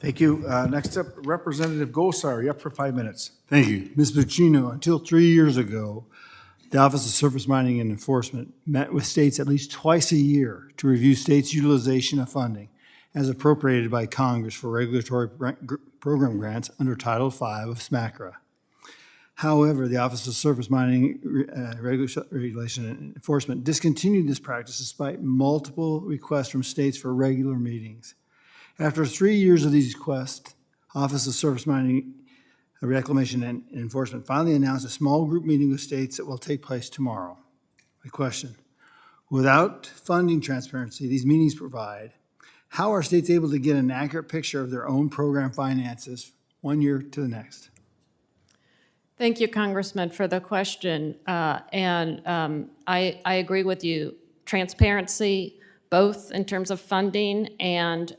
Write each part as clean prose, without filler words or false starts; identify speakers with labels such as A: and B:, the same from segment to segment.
A: Thank you. Next up, Representative Gosar, you're up for 5 minutes.
B: Thank you. Ms. Buccino, until 3 years ago, the Office of Surface Mining and Enforcement met with states at least twice a year to review states' utilization of funding as appropriated by Congress for regulatory program grants under Title V of SMACRA. However, the Office of Surface Mining Regulation and Enforcement discontinued this practice despite multiple requests from states for regular meetings. After 3 years of these requests, Office of Surface Mining Reclamation and Enforcement finally announced a small group meeting with states that will take place tomorrow. My question, without funding transparency these meetings provide, how are states able to get an accurate picture of their own program finances 1 year to the next?
C: Thank you, Congressman, for the question. I agree with you. Transparency, both in terms of funding and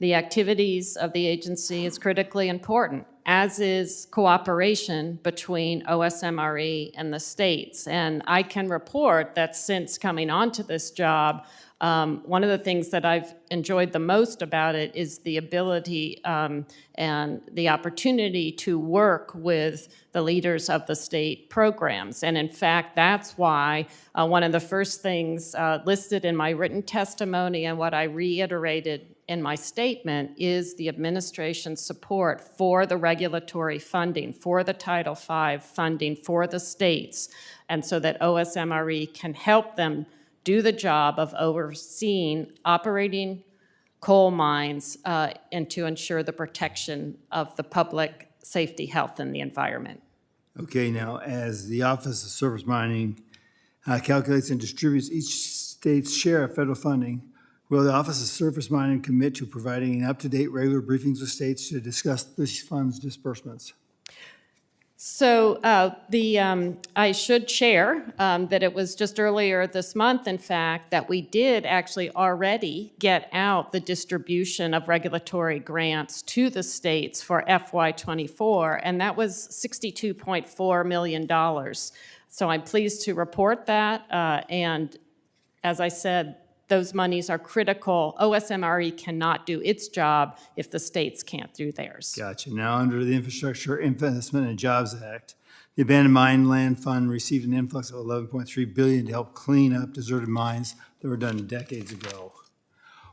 C: the activities of the agency, is critically important, as is cooperation between OSMRE and the states. And I can report that since coming onto this job, one of the things that I've enjoyed the most about it is the ability and the opportunity to work with the leaders of the state programs. And in fact, that's why one of the first things listed in my written testimony and what I reiterated in my statement is the administration's support for the regulatory funding, for the Title V funding for the states, and so that OSMRE can help them do the job of overseeing operating coal mines and to ensure the protection of the public safety, health, and the environment.
B: Okay, now as the Office of Surface Mining calculates and distributes each state's share of federal funding, will the Office of Surface Mining commit to providing up-to-date regular briefings with states to discuss these funds disbursements?
C: So I should share that it was just earlier this month, in fact, that we did actually already get out the distribution of regulatory grants to the states for FY24, and that was $62.4 million. So I'm pleased to report that, and as I said, those monies are critical. OSMRE cannot do its job if the states can't do theirs.
B: Gotcha. Now, under the Infrastructure Investment and Jobs Act, the Abandoned Mine Land Fund received an influx of $11.3 billion to help clean up deserted mines that were done decades ago.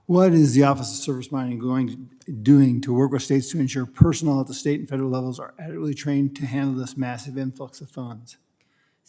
B: What is the Office of Surface Mining doing to work with states to ensure personnel at the state and federal levels are adequately trained to handle this massive influx of funds?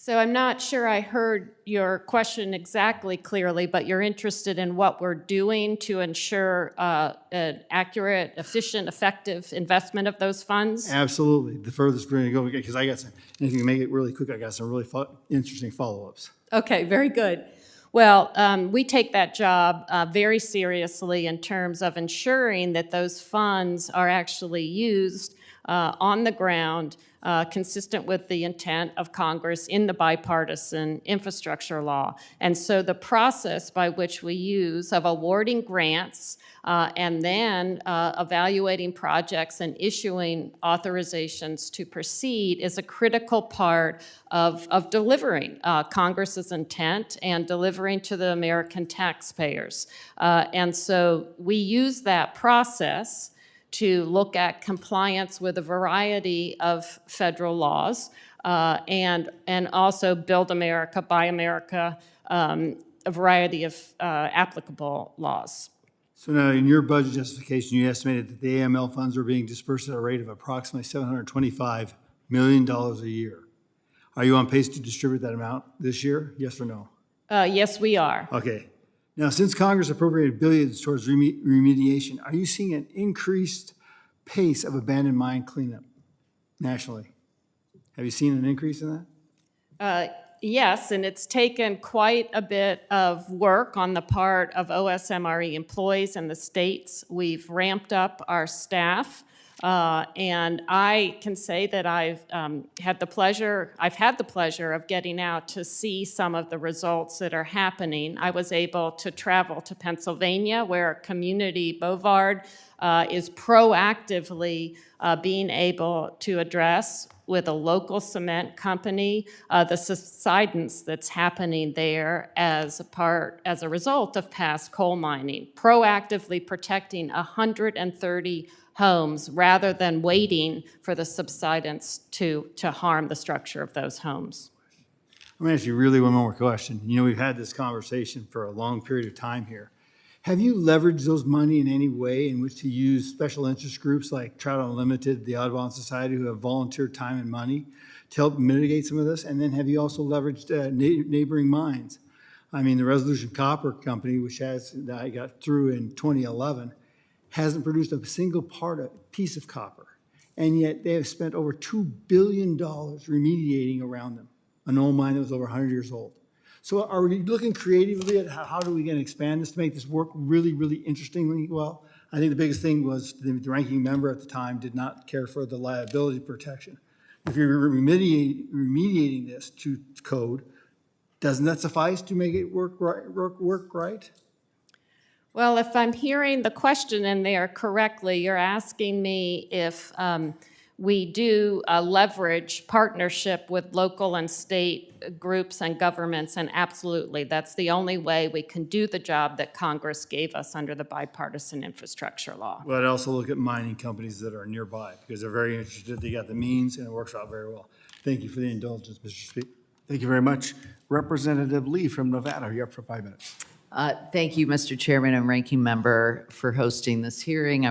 C: So I'm not sure I heard your question exactly clearly, but you're interested in what we're doing to ensure an accurate, efficient, effective investment of those funds?
B: Absolutely. The furthest we're going to go, because I got some, and if you can make it really quick, I got some really interesting follow-ups.
C: Okay, very good. Well, we take that job very seriously in terms of ensuring that those funds are actually used on the ground, consistent with the intent of Congress in the bipartisan infrastructure law. And so the process by which we use of awarding grants and then evaluating projects and issuing authorizations to proceed is a critical part of delivering Congress's intent and delivering to the American taxpayers. And so we use that process to look at compliance with a variety of federal laws and also Build America, Buy America, a variety of applicable laws.
B: So now in your budget justification, you estimated that the AML funds are being dispersed at a rate of approximately $725 million a year. Are you on pace to distribute that amount this year? Yes or no?
C: Yes, we are.
B: Okay. Now, since Congress appropriated billions towards remediation, are you seeing an increased pace of abandoned mine cleanup nationally? Have you seen an increase in that?
C: Yes, and it's taken quite a bit of work on the part of OSMRE employees in the states. We've ramped up our staff, and I can say that I've had the pleasure of getting out to see some of the results that are happening. I was able to travel to Pennsylvania, where Community Boulevard is proactively being able to address with a local cement company the subsidence that's happening there as a result of past coal mining, proactively protecting 130 homes rather than waiting for the subsidence to harm the structure of those homes.
B: I'm going to ask you really one more question. You know, we've had this conversation for a long period of time here. Have you leveraged those money in any way in which to use special interest groups like Trout Unlimited, the Audubon Society, who have volunteered time and money to help mitigate some of this? And then have you also leveraged neighboring mines? I mean, the Resolution Copper Company, which that I got through in 2011, hasn't produced a single piece of copper. And yet they have spent over $2 billion remediating around them, an old mine that was over 100 years old. So are we looking creatively at how do we get expand this to make this work really, really interestingly well? I think the biggest thing was the ranking member at the time did not care for the liability protection. If you're remediating this to code, doesn't that suffice to make it work right?
C: Well, if I'm hearing the question in there correctly, you're asking me if we do leverage partnership with local and state groups and governments, and absolutely, that's the only way we can do the job that Congress gave us under the bipartisan infrastructure law.
B: But I'd also look at mining companies that are nearby because they're very interested, they got the means, and it works out very well. Thank you for the indulgence, Mr. Speaker.
A: Thank you very much. Representative Lee from Nevada, you're up for 5 minutes.
D: Thank you, Mr. Chairman and Ranking Member, for hosting this hearing.